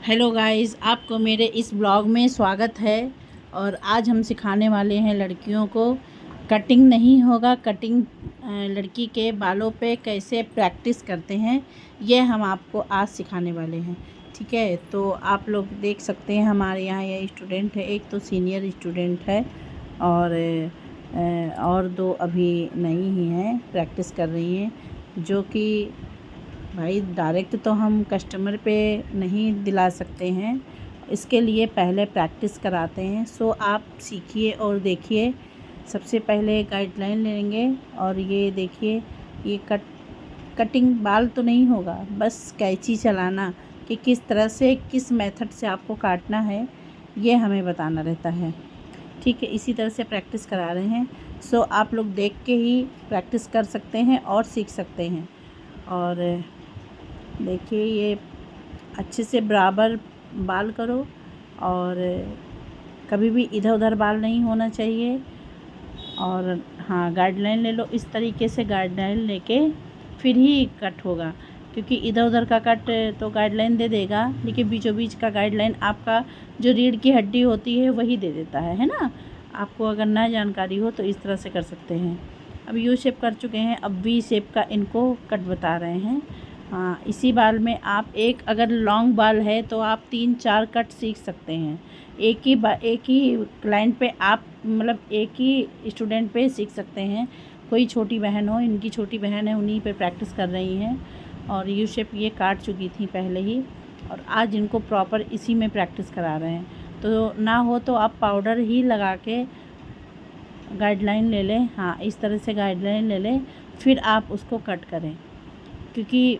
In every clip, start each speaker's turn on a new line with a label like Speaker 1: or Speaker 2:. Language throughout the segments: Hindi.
Speaker 1: हेलो गाइस, आपको मेरे इस ब्लॉग में स्वागत है। और आज हम सिखाने वाले हैं लड़कियों को कटिंग नहीं होगा, कटिंग लड़की के बालों पे कैसे प्रैक्टिस करते हैं, ये हम आपको आज सिखाने वाले हैं। ठीक है, तो आप लोग देख सकते हैं हमारे यहाँ ये स्टूडेंट है, एक तो सीनियर स्टूडेंट है और दो अभी नई ही हैं, प्रैक्टिस कर रही हैं। जो कि भाई डायरेक्ट तो हम कस्टमर पे नहीं दिला सकते हैं, इसके लिए पहले प्रैक्टिस कराते हैं। सो आप सीखिए और देखिए। सबसे पहले गाइडलाइन लेंगे और ये देखिए, ये कटिंग बाल तो नहीं होगा, बस कैंची चलाना कि किस तरह से, किस मेथड से आपको काटना है, ये हमें बताना रहता है। ठीक है, इसी तरह से प्रैक्टिस करा रहे हैं। सो आप लोग देख के ही प्रैक्टिस कर सकते हैं और सीख सकते हैं। और देखिए, ये अच्छे से बराबर बाल करो और कभी भी इधर उधर बाल नहीं होना चाहिए। और हाँ, गाइडलाइन ले लो, इस तरीके से गाइडलाइन लेके फिर ही कट होगा, क्योंकि इधर उधर का कट तो गाइडलाइन दे देगा, लेकिन बीचों बीच का गाइडलाइन आपका जो रीढ़ की हड्डी होती है वही दे देता है ना। आपको अगर ना जानकारी हो तो इस तरह से कर सकते हैं। अब यू शेप कर चुके हैं, अब वी शेप का इनको कट बता रहे हैं। हाँ, इसी बाल में आप एक, अगर लॉन्ग बाल है तो आप 3-4 कट सीख सकते हैं। एक ही क्लाइंट पे आप, मतलब एक ही स्टूडेंट पे सीख सकते हैं। कोई छोटी बहन हो, इनकी छोटी बहन है, उन्हीं पे प्रैक्टिस कर रही हैं। और यू शेप ये काट चुकी थी पहले ही, और आज इनको प्रॉपर इसी में प्रैक्टिस करा रहे हैं। तो ना हो तो आप पाउडर ही लगा के गाइडलाइन ले लें। हाँ, इस तरह से गाइडलाइन ले लें, फिर आप उसको कट करें। क्योंकि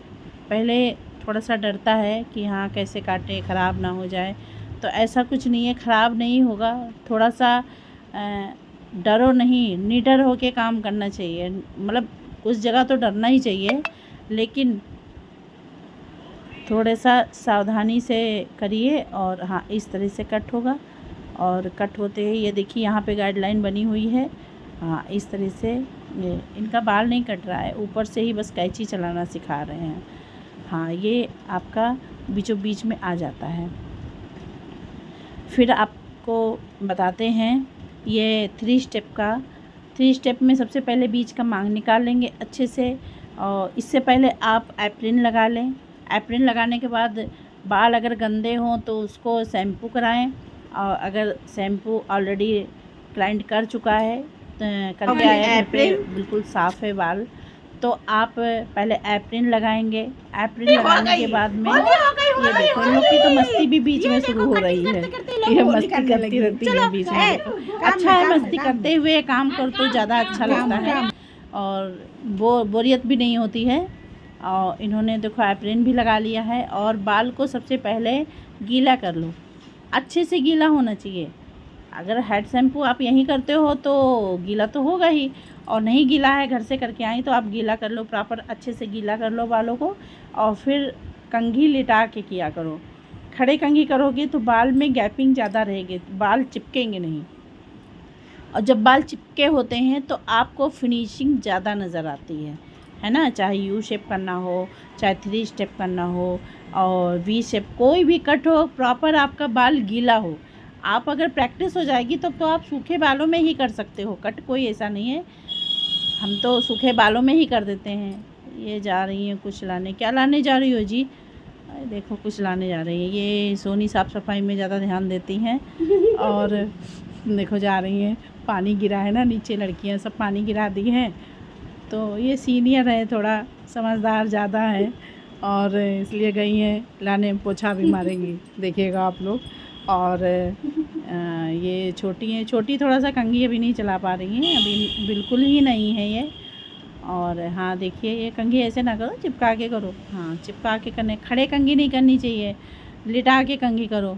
Speaker 1: पहले थोड़ा सा डरता है कि हाँ कैसे काटें, ख़राब ना हो जाए। तो ऐसा कुछ नहीं है, ख़राब नहीं होगा। थोड़ा सा डरो नहीं, निडर होके काम करना चाहिए। मतलब उस जगह तो डरना ही चाहिए, लेकिन थोड़ा सा सावधानी से करिए। और हाँ, इस तरह से कट होगा। और कट होते ही ये देखिए, यहाँ पे गाइडलाइन बनी हुई है। हाँ, इस तरह से ये इनका बाल नहीं कट रहा है, ऊपर से ही बस कैंची चलाना सिखा रहे हैं। हाँ, ये आपका बीचों बीच में आ जाता है। फिर आपको बताते हैं ये 3 स्टेप का। 3 स्टेप में सबसे पहले बीच का मांग निकाल लेंगे अच्छे से। और इससे पहले आप एप्रिन लगा लें। एप्रिन लगाने के बाद बाल अगर गंदे हों तो उसको शैम्पू कराएं। और अगर शैम्पू ऑलरेडी क्लाइंट कर चुका है, करके आया है, बिल्कुल साफ़ है बाल, तो आप पहले एप्रिन लगाएंगे। एप्रिन लगाने के बाद में ये देखो, इन लोग की तो मस्ती भी बीच में शुरू हो रही है। ये मस्ती करती रहती है बीच में। अच्छा है, मस्ती करते हुए काम कर तो ज़्यादा अच्छा लगता है और बोरियत भी नहीं होती है। और इन्होंने देखो एप्रिन भी लगा लिया है। और बाल को सबसे पहले गीला कर लो, अच्छे से गीला होना चाहिए। अगर हेड शैम्पू आप यहीं करते हो तो गीला तो होगा ही, और नहीं गीला है, घर से करके आई, तो आप गीला कर लो, प्रॉपर अच्छे से गीला कर लो बालों को। और फिर कंघी लिटा के किया करो। खड़े कंघी करोगे तो बाल में गैपिंग ज़्यादा रहेगी, बाल चिपकेंगे नहीं। और जब बाल चिपके होते हैं तो आपको फिनिशिंग ज़्यादा नज़र आती है ना। चाहे यू शेप करना हो, चाहे 3 स्टेप करना हो, और वी शेप, कोई भी कट हो, प्रॉपर आपका बाल गीला हो। आप अगर प्रैक्टिस हो जाएगी तब तो आप सूखे बालों में ही कर सकते हो कट, कोई ऐसा नहीं है। हम तो सूखे बालों में ही कर देते हैं। ये जा रही हैं कुछ लाने। क्या लाने जा रही हो जी? देखो, कुछ लाने जा रही है। ये सोनी साफ़ सफाई में ज़्यादा ध्यान देती हैं। और देखो जा रही हैं, पानी गिरा है ना नीचे, लड़कियां सब पानी गिरा दी हैं। तो ये सीनियर है, थोड़ा समझदार ज़्यादा है, और इसलिए गई हैं लाने, पोछा भी मारेंगी, देखिएगा आप लोग। और ये छोटी हैं, छोटी थोड़ा सा कंघी अभी नहीं चला पा रही हैं, अभी बिल्कुल ही नहीं है ये। और हाँ देखिए, ये कंघी ऐसे ना करो, चिपका के करो। हाँ, चिपका के करने, खड़े कंघी नहीं करनी चाहिए, लिटा के कंघी करो।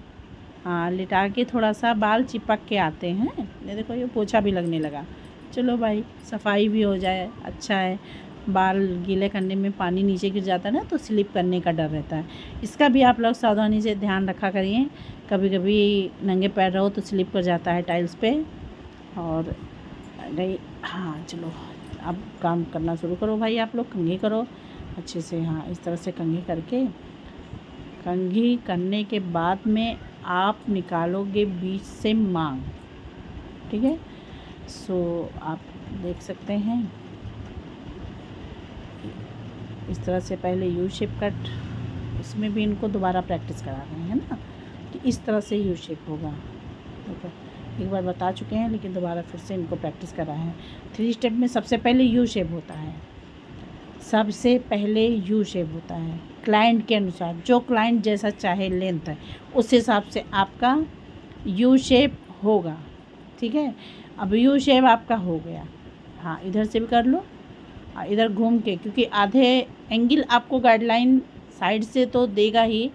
Speaker 1: हाँ, लिटा के थोड़ा सा बाल चिपक के आते हैं। ये देखो, ये पोछा भी लगने लगा। चलो भाई, सफाई भी हो जाए, अच्छा है। बाल गीले करने में पानी नीचे गिर जाता है ना, तो स्लिप करने का डर रहता है। इसका भी आप लोग सावधानी से ध्यान रखा करिए। कभी कभी नंगे पैर रहो तो स्लिप कर जाता है टाइल्स पे। और नहीं, हाँ चलो, अब काम करना शुरू करो भाई। आप लोग कंघी करो अच्छे से। हाँ, इस तरह से कंघी करके कंघी करने के बाद में आप निकालोगे बीच से मांग। ठीक है, सो आप देख सकते हैं इस तरह से पहले यू शेप कट, इसमें भी इनको दोबारा प्रैक्टिस करा रहे हैं ना, कि इस तरह से यू शेप होगा। देखो एक बार बता चुके हैं लेकिन दोबारा फिर से इनको प्रैक्टिस करा है। 3 स्टेप में सबसे पहले यू शेप होता है, सबसे पहले यू शेप होता है। क्लाइंट के अनुसार, जो क्लाइंट जैसा चाहे लेंथ है उस हिसाब से आपका यू शेप होगा। ठीक है, अब यू शेप आपका हो गया। हाँ, इधर से भी कर लो, इधर घूम के, क्योंकि आधे एंगल आपको गाइडलाइन साइड से तो देगा ही,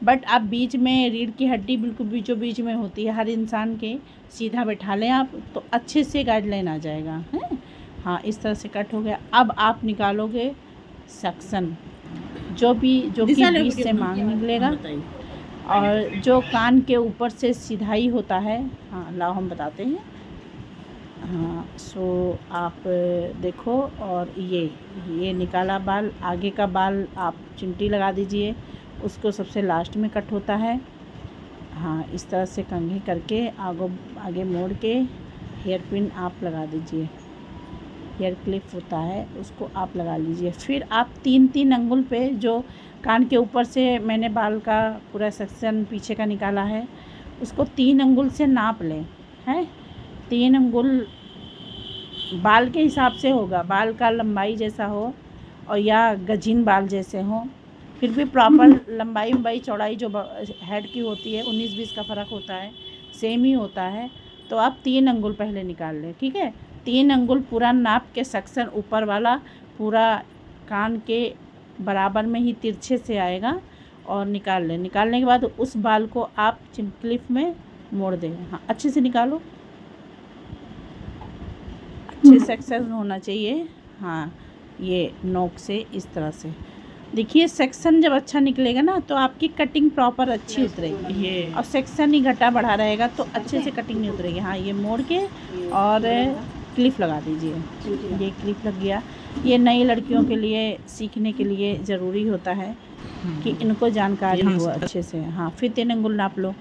Speaker 1: बट आप बीच में रीढ़ की हड्डी बिल्कुल बीचों बीच में होती है हर इंसान के, सीधा बैठा लें आप तो अच्छे से गाइडलाइन आ जाएगा है। हाँ, इस तरह से कट हो गया। अब आप निकालोगे सेक्शन, जो कि बीच से मांग निकलेगा, और जो कान के ऊपर से सिधाई होता है। हाँ, लाओ हम बताते हैं। हाँ, सो आप देखो, और ये निकाला बाल, आगे का बाल आप चिमटी लगा दीजिए, उसको सबसे लास्ट में कट होता है। हाँ, इस तरह से कंघी करके आगे मोड़ के हेयर पिन आप लगा दीजिए, हेयर क्लिप होता है उसको आप लगा लीजिए। फिर आप 3-3 अंगुल पे, जो कान के ऊपर से मैंने बाल का पूरा सेक्शन पीछे का निकाला है, उसको 3 अंगुल से नाप लें हैं। 3 अंगुल बाल के हिसाब से होगा, बाल का लंबाई जैसा हो और या गजीन बाल जैसे हो, फिर भी प्रॉपर लंबाई चौड़ाई जो हेड की होती है 19-20 का फ़र्क होता है, सेम ही होता है। तो आप 3 अंगुल पहले निकाल लें। ठीक है, 3 अंगुल पूरा नाप के सेक्शन ऊपर वाला पूरा कान के बराबर में ही तिरछे से आएगा, और निकाल लें। निकालने के बाद उस बाल को आप क्लिप में मोड़ दें। हाँ, अच्छे से निकालो, अच्छे सेक्शन होना चाहिए। हाँ, ये नोक से इस तरह से देखिए, सेक्शन जब अच्छा निकलेगा ना तो आपकी कटिंग प्रॉपर अच्छी उतरेगी, और सेक्शन ही घटा बढ़ा रहेगा तो अच्छे से कटिंग नहीं उतरेगी। हाँ, ये मोड़ के और क्लिप लगा दीजिए। ये क्लिप लग गया। ये नई लड़कियों के लिए सीखने के लिए ज़रूरी होता है कि इनको जानकारी हो अच्छे से। हाँ, फिर 3 अंगुल नाप लो,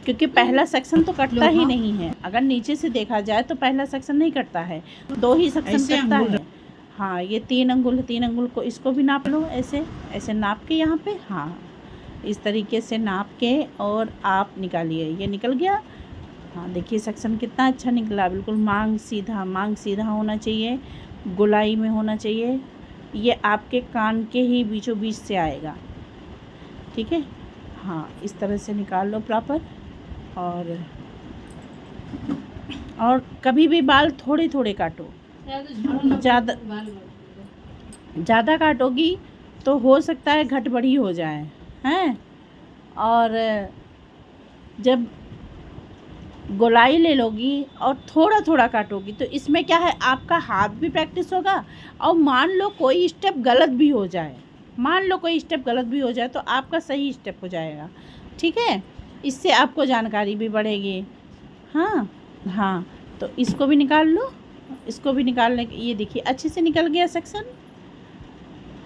Speaker 1: क्योंकि पहला सेक्शन तो कटता ही नहीं है। अगर नीचे से देखा जाए तो पहला सेक्शन नहीं कटता है, 2 ही सेक्शन कटता है। हाँ, ये 3 अंगुल को इसको भी नाप लो, ऐसे नाप के यहाँ पे। हाँ, इस तरीके से नाप के और आप निकालिए। ये निकल गया। हाँ, देखिए सेक्शन कितना अच्छा निकला, बिल्कुल मांग सीधा होना चाहिए, गोलाई में होना चाहिए। ये आपके कान के ही बीचों बीच से आएगा। ठीक है, हाँ, इस तरह से निकाल लो प्रॉपर। और कभी भी बाल थोड़े थोड़े काटो, ज़्यादा काटोगी तो हो सकता है घट बढ़ी हो जाए हैं। और जब गोलाई ले लोगी और थोड़ा थोड़ा काटोगी तो इसमें क्या है, आपका हाथ भी प्रैक्टिस होगा। और मान लो कोई स्टेप गलत भी हो जाए, तो आपका सही स्टेप हो जाएगा। ठीक है, इससे आपको जानकारी भी बढ़ेगी। हाँ, तो इसको भी निकाल लो, इसको भी निकालने के, ये देखिए अच्छे से निकल गया सेक्शन।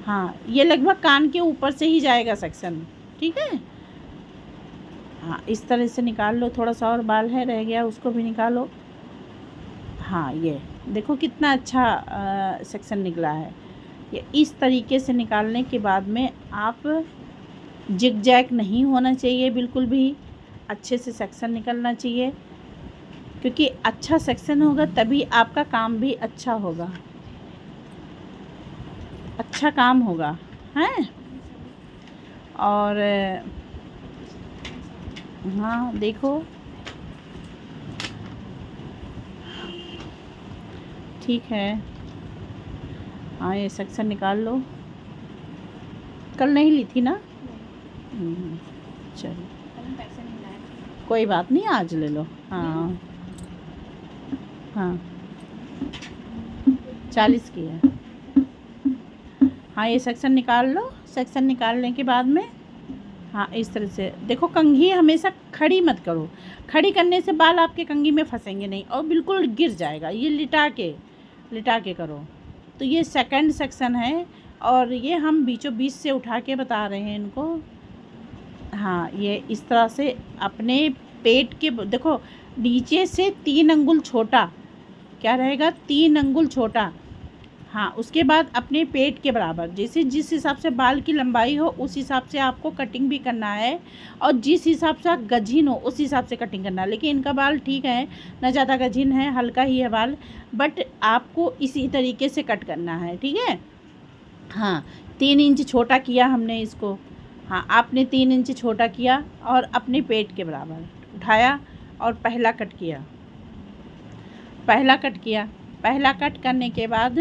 Speaker 1: हाँ, ये लगभग कान के ऊपर से ही जाएगा सेक्शन। ठीक है, हाँ, इस तरह से निकाल लो। थोड़ा सा और बाल है रह गया, उसको भी निकालो। हाँ, ये देखो कितना अच्छा सेक्शन निकला है। ये इस तरीके से निकालने के बाद में आप जिग जैग नहीं होना चाहिए बिल्कुल भी, अच्छे से सेक्शन निकलना चाहिए, क्योंकि अच्छा सेक्शन होगा तभी आपका काम भी अच्छा होगा, अच्छा काम होगा हैं। और हाँ, देखो ठीक है। हाँ, ये सेक्शन निकाल लो, कल नहीं ली थी ना। चलो कोई बात नहीं, आज ले लो। हाँ, 40 की है। हाँ, ये सेक्शन निकाल लो। सेक्शन निकालने के बाद में हाँ, इस तरह से देखो, कंघी हमेशा खड़ी मत करो, खड़ी करने से बाल आपके कंघी में फंसेंगे नहीं और बिल्कुल गिर जाएगा। ये लिटा के करो। तो ये सेकंड सेक्शन है, और ये हम बीचों बीच से उठा के बता रहे हैं इनको। हाँ, ये इस तरह से अपने पेट के देखो नीचे से 3 अंगुल छोटा, क्या रहेगा 3 अंगुल छोटा। हाँ, उसके बाद अपने पेट के बराबर, जैसे जिस हिसाब से बाल की लंबाई हो उस हिसाब से आपको कटिंग भी करना है, और जिस हिसाब से गजीन हो उस हिसाब से कटिंग करना है। लेकिन इनका बाल ठीक है, ना ज़्यादा गजीन है, हल्का ही है बाल, बट आपको इसी तरीके से कट करना है, ठीक है। हाँ, 3 इंच छोटा किया हमने इसको। हाँ, आपने 3 इंच छोटा किया और अपने पेट के बराबर उठाया और पहला कट किया। पहला कट करने के बाद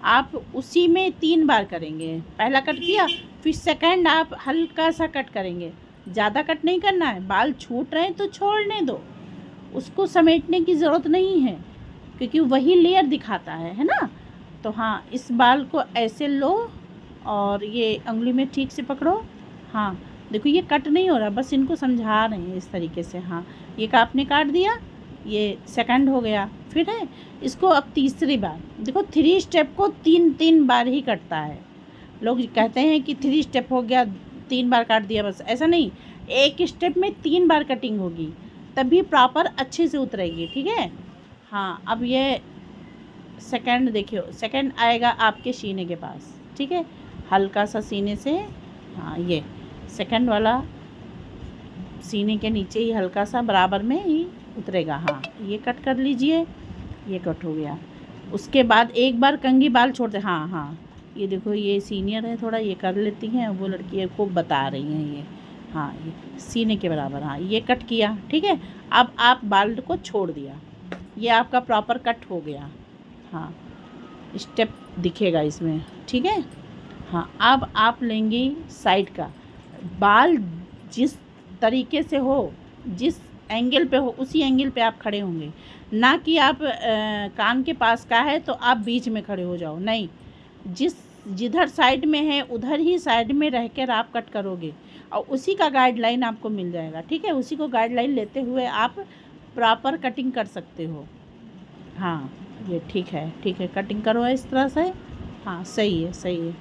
Speaker 1: आप उसी में 3 बार करेंगे। पहला कट किया, फिर सेकंड आप हल्का सा कट करेंगे, ज़्यादा कट नहीं करना है। बाल छूट रहे हैं तो छोड़ने दो, उसको समेटने की ज़रूरत नहीं है, क्योंकि वही लेयर दिखाता है ना। तो हाँ, इस बाल को ऐसे लो और ये उंगली में ठीक से पकड़ो। हाँ, देखो ये कट नहीं हो रहा, बस इनको समझा रहे हैं इस तरीके से। हाँ, ये आपने काट दिया, ये सेकंड हो गया। फिर है इसको अब तीसरी बार, देखो 3 स्टेप को 3 बार ही कटता है। लोग कहते हैं कि 3 स्टेप हो गया 3 बार काट दिया, बस ऐसा नहीं, एक स्टेप में 3 बार कटिंग होगी, तभी प्रॉपर अच्छे से उतरेगी, ठीक है। हाँ, अब ये सेकंड देखियो, सेकंड आएगा आपके सीने के पास, ठीक है, हल्का सा सीने से। हाँ, ये सेकंड वाला सीने के नीचे ही हल्का सा बराबर में ही उतरेगा। हाँ, ये कट कर लीजिए, ये कट हो गया। उसके बाद एक बार कंघी बाल छोड़ते। हाँ हाँ, ये देखो ये सीनियर है थोड़ा, ये कर लेती हैं, वो लड़की को बता रही हैं ये। हाँ, ये सीने के बराबर। हाँ, ये कट किया, ठीक है। अब आप बाल को छोड़ दिया, ये आपका प्रॉपर कट हो गया। हाँ, स्टेप दिखेगा इसमें, ठीक है। हाँ, अब आप लेंगे साइड का बाल, जिस तरीके से हो, जिस एंगल पे हो उसी एंगल पे आप खड़े होंगे, ना कि आप कान के पास का है तो आप बीच में खड़े हो जाओ, नहीं, जिधर साइड में है उधर ही साइड में रहकर आप कट करोगे, और उसी का गाइडलाइन आपको मिल जाएगा, ठीक है। उसी को गाइडलाइन लेते हुए आप प्रॉपर कटिंग कर सकते हो। हाँ, ये ठीक है, कटिंग करो इस तरह से। हाँ, सही है।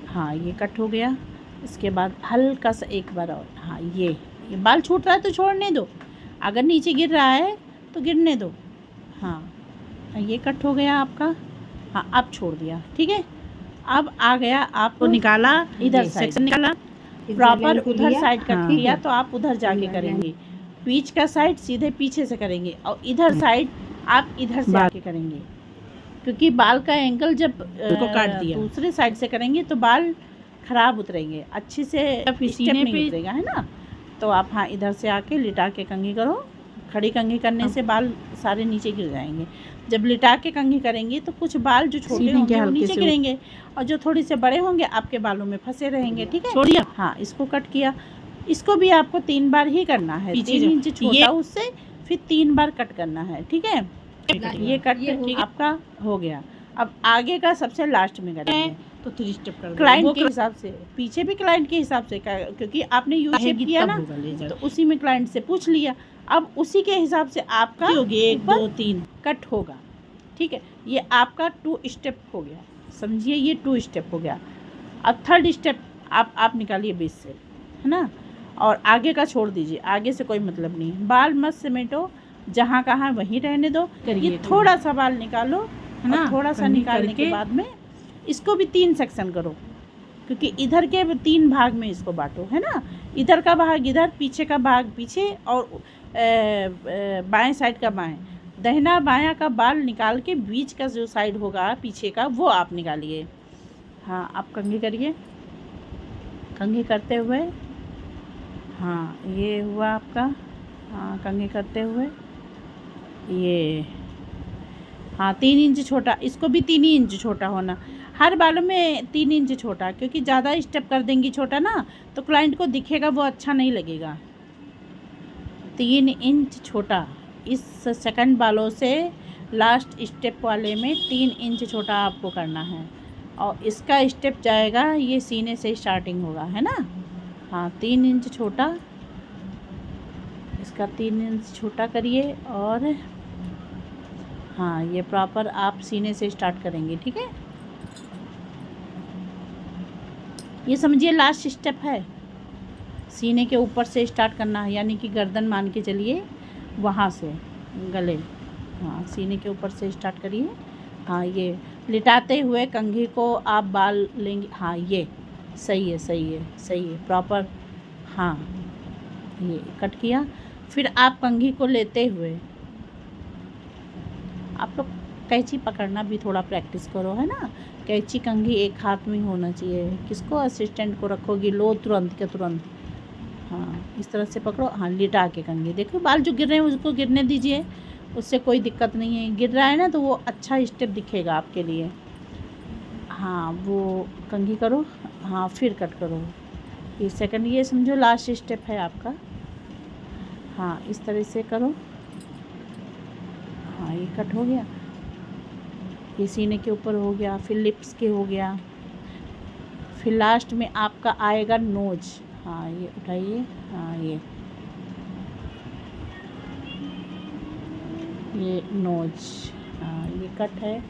Speaker 1: हाँ, ये कट हो गया। इसके बाद हल्का सा एक बार और। हाँ, ये बाल छूट रहा है तो छोड़ने दो, अगर नीचे गिर रहा है तो गिरने दो। हाँ, ये कट हो गया आपका। हाँ, अब छोड़ दिया, ठीक है। अब आ गया, आपको निकाला इधर साइड निकाला, प्रॉपर उधर साइड कट किया, तो आप उधर जाके करेंगे। बीच का साइड सीधे पीछे से करेंगे, और इधर साइड आप इधर से आके करेंगे, क्योंकि बाल का एंगल जब काट दिया दूसरे साइड से करेंगे तो बाल खराब उतरेंगे, अच्छे से सीने पे उतरेगा, है ना। तो आप हाँ, इधर से आके लिटा के कंघी करो। खड़ी कंघी करने से बाल सारे नीचे गिर जाएंगे। जब लिटा के कंघी करेंगे तो कुछ बाल जो छोटे होंगे वो नीचे गिरेंगे, और जो थोड़े से बड़े होंगे आपके बालों में फंसे रहेंगे, ठीक है। छोड़िए। हाँ, इसको कट किया, इसको भी आपको 3 बार ही करना है। 3 इंच छोटा उससे, फिर 3 बार कट करना है, ठीक है। ये कट आपका हो गया। अब आगे का सबसे लास्ट में करेंगे, तो 3 स्टेप कर क्लाइंट के हिसाब से, पीछे भी क्लाइंट के हिसाब से, क्योंकि आपने यू शेप किया ना, तो उसी में क्लाइंट से पूछ लिया। अब उसी के हिसाब से आपका 1 2 3 कट होगा, ठीक है। ये आपका 2 स्टेप हो गया, समझिए, ये 2 स्टेप हो गया। अब 3rd स्टेप आप निकालिए बीच से, है ना, और आगे का छोड़ दीजिए, आगे से कोई मतलब नहीं। बाल मत समेटो, जहाँ कहाँ वहीं रहने दो। ये थोड़ा सा बाल निकालो, है ना, थोड़ा सा निकालने के बाद में इसको भी 3 सेक्शन करो, क्योंकि इधर के 3 भाग में इसको बांटो, है ना। इधर का भाग इधर, पीछे का भाग पीछे, और बाएं साइड का बाएं, दाहिना बायां का बाल निकाल के बीच का जो साइड होगा पीछे का वो आप निकालिए। हाँ, आप कंघी करिए, कंघी करते हुए। हाँ, ये हुआ आपका। हाँ, कंघी करते हुए ये। हाँ, 3 इंच छोटा, इसको भी 3 ही इंच छोटा होना, हर बालों में 3 इंच छोटा, क्योंकि ज़्यादा स्टेप कर देंगी छोटा ना तो क्लाइंट को दिखेगा, वो अच्छा नहीं लगेगा। 3 इंच छोटा इस सेकंड बालों से लास्ट स्टेप वाले में 3 इंच छोटा आपको करना है, और इसका स्टेप जाएगा, ये सीने से स्टार्टिंग होगा, है ना। हाँ, 3 इंच छोटा, इसका 3 इंच छोटा करिए, और हाँ, ये प्रॉपर आप सीने से स्टार्ट करेंगे, ठीक है। ये समझिए लास्ट स्टेप है, सीने के ऊपर से स्टार्ट करना है, यानी कि गर्दन मान के चलिए, वहाँ से गले, हाँ सीने के ऊपर से स्टार्ट करिए। हाँ ये लिटाते हुए कंघी को आप बाल लेंगे। हाँ ये सही है, सही है, सही है, प्रॉपर। हाँ ये कट किया। फिर आप कंघी को लेते हुए, आप लोग कैंची पकड़ना भी थोड़ा प्रैक्टिस करो, है ना। कैंची कंघी एक हाथ में होना चाहिए। किसको, असिस्टेंट को रखोगी, लो तुरंत के तुरंत। हाँ इस तरह से पकड़ो। हाँ लिटा के कंघी, देखो बाल जो गिर रहे हैं उसको गिरने दीजिए, उससे कोई दिक्कत नहीं है। गिर रहा है ना तो वो अच्छा स्टेप दिखेगा आपके लिए। हाँ वो कंघी करो। हाँ फिर कट करो। ये सेकंड, ये समझो लास्ट स्टेप है आपका। हाँ इस तरह से करो। हाँ ये कट हो गया। ये सीने के ऊपर हो गया, फिर लिप्स के हो गया, फिर लास्ट में आपका आएगा नोज। हाँ ये उठाइए। हाँ ये नोज। हाँ ये कट है।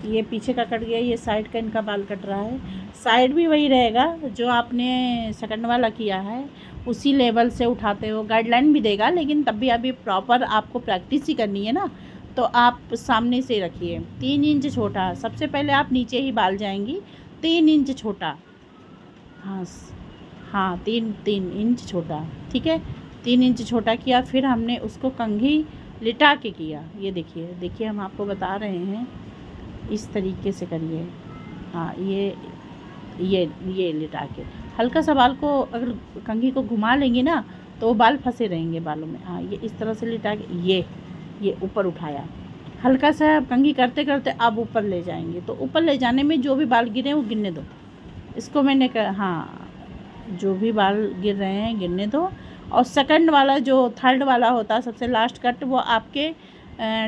Speaker 1: ये पीछे का कट गया, ये साइड का इनका बाल कट रहा है। साइड भी वही रहेगा जो आपने सेकंड वाला किया है, उसी लेवल से उठाते हो। गाइडलाइन भी देगा, लेकिन तब भी अभी प्रॉपर आपको प्रैक्टिस ही करनी है ना, तो आप सामने से रखिए। 3 इंच छोटा, सबसे पहले आप नीचे ही बाल जाएंगी, 3 इंच छोटा। हाँ हाँ 3 इंच छोटा, ठीक है। 3 इंच छोटा किया, फिर हमने उसको कंघी लिटा के किया। ये देखिए, देखिए हम आपको बता रहे हैं, इस तरीके से करिए। हाँ ये लिटा के हल्का सा बाल को, अगर कंघी को घुमा लेंगे ना तो वो बाल फंसे रहेंगे बालों में। हाँ ये इस तरह से लिटा के ये ऊपर उठाया, हल्का सा कंघी करते करते आप ऊपर ले जाएंगे, तो ऊपर ले जाने में जो भी बाल गिरे वो गिरने दो। इसको मैंने हाँ जो भी बाल गिर रहे हैं गिरने दो। और सेकंड वाला जो थर्ड वाला होता है सबसे लास्ट कट, वो आपके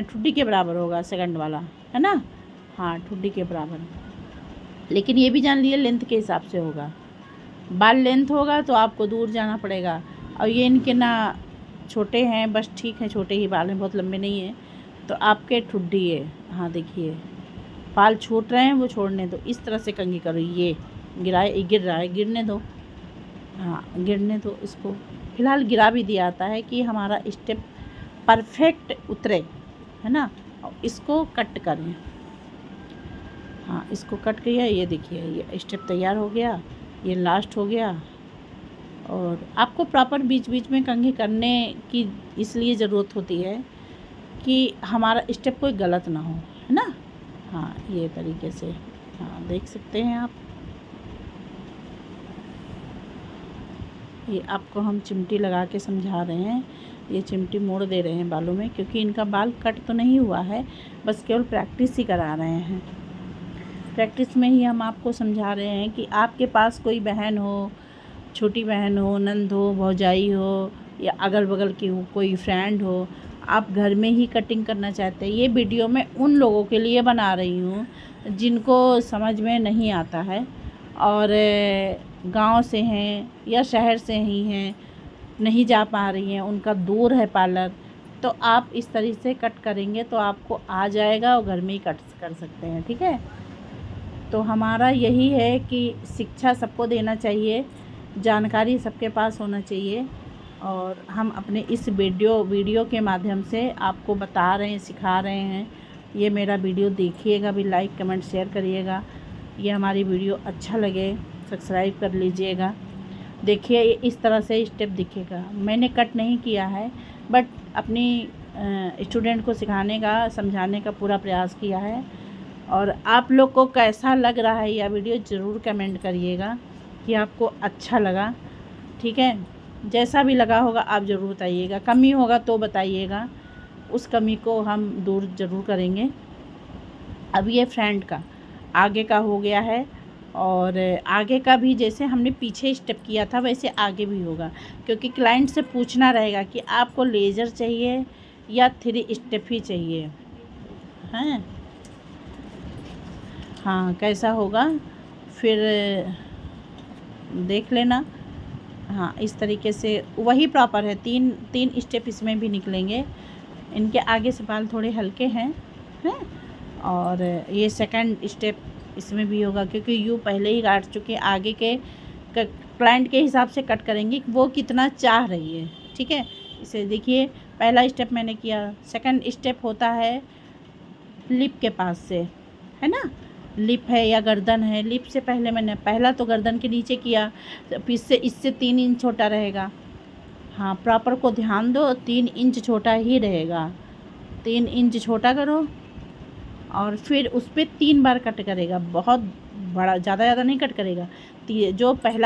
Speaker 1: ठुड्डी के बराबर होगा सेकंड वाला, है ना। हाँ ठुड्डी के बराबर, लेकिन ये भी जान लिए लेंथ के हिसाब से होगा। बाल लेंथ होगा तो आपको दूर जाना पड़ेगा। और ये इनके ना छोटे हैं, बस ठीक है, छोटे ही बाल हैं, बहुत लंबे नहीं हैं, तो आपके ठुड्डी है। हाँ देखिए बाल छूट रहे हैं, वो छोड़ने दो। इस तरह से कंघी करो। ये गिर रहा है, गिरने दो। हाँ गिरने दो इसको। फ़िलहाल गिरा भी दिया जाता है कि हमारा स्टेप परफेक्ट उतरे, है ना। और इसको कट करें। हाँ इसको कट किया। ये देखिए ये स्टेप तैयार हो गया, ये लास्ट हो गया। और आपको प्रॉपर बीच बीच में कंघी करने की इसलिए ज़रूरत होती है कि हमारा स्टेप कोई गलत ना हो, है ना। हाँ ये तरीके से, हाँ देख सकते हैं आप। ये आपको हम चिमटी लगा के समझा रहे हैं। ये चिमटी मोड़ दे रहे हैं बालों में, क्योंकि इनका बाल कट तो नहीं हुआ है, बस केवल प्रैक्टिस ही करा रहे हैं। प्रैक्टिस में ही हम आपको समझा रहे हैं कि आपके पास कोई बहन हो, छोटी बहन हो, नंद हो, भौजाई हो, या अगल बगल की हो, कोई फ्रेंड हो, आप घर में ही कटिंग करना चाहते हैं। ये वीडियो मैं उन लोगों के लिए बना रही हूँ जिनको समझ में नहीं आता है, और गांव से हैं या शहर से ही हैं, नहीं जा पा रही हैं, उनका दूर है पार्लर, तो आप इस तरीके से कट करेंगे तो आपको आ जाएगा और घर में ही कट कर सकते हैं, ठीक है। तो हमारा यही है कि शिक्षा सबको देना चाहिए, जानकारी सबके पास होना चाहिए, और हम अपने इस वीडियो के माध्यम से आपको बता रहे हैं, सिखा रहे हैं। ये मेरा वीडियो देखिएगा भी, लाइक कमेंट शेयर करिएगा। ये हमारी वीडियो अच्छा लगे सब्सक्राइब कर लीजिएगा। देखिए इस तरह से स्टेप दिखेगा। मैंने कट नहीं किया है, बट अपनी स्टूडेंट को सिखाने का, समझाने का पूरा प्रयास किया है। और आप लोग को कैसा लग रहा है यह वीडियो ज़रूर कमेंट करिएगा कि आपको अच्छा लगा, ठीक है। जैसा भी लगा होगा आप ज़रूर बताइएगा, कमी होगा तो बताइएगा, उस कमी को हम दूर ज़रूर करेंगे। अब ये फ्रंट का आगे का हो गया है, और आगे का भी जैसे हमने पीछे स्टेप किया था वैसे आगे भी होगा, क्योंकि क्लाइंट से पूछना रहेगा कि आपको लेज़र चाहिए या 3 स्टेप ही चाहिए, हैं। हाँ कैसा होगा फिर देख लेना। हाँ इस तरीके से वही प्रॉपर है। 3 स्टेप इसमें भी निकलेंगे। इनके आगे से बाल थोड़े हल्के हैं, और ये सेकंड स्टेप इसमें भी होगा, क्योंकि यू पहले ही काट चुके। आगे के क्लाइंट के हिसाब से कट करेंगे कि वो कितना चाह रही है। ठीक है, इसे देखिए पहला स्टेप मैंने किया। सेकंड स्टेप होता है लिप के पास से, है ना, लिप है या गर्दन है। लिप से पहले मैंने पहला तो गर्दन के नीचे किया, तो फिर इससे 3 इंच छोटा रहेगा। हाँ, प्रॉपर को ध्यान दो, 3 इंच छोटा ही रहेगा। 3 इंच छोटा करो और फिर उस पर 3 बार कट करेगा। बहुत बड़ा ज़्यादा नहीं कट करेगा। जो पहला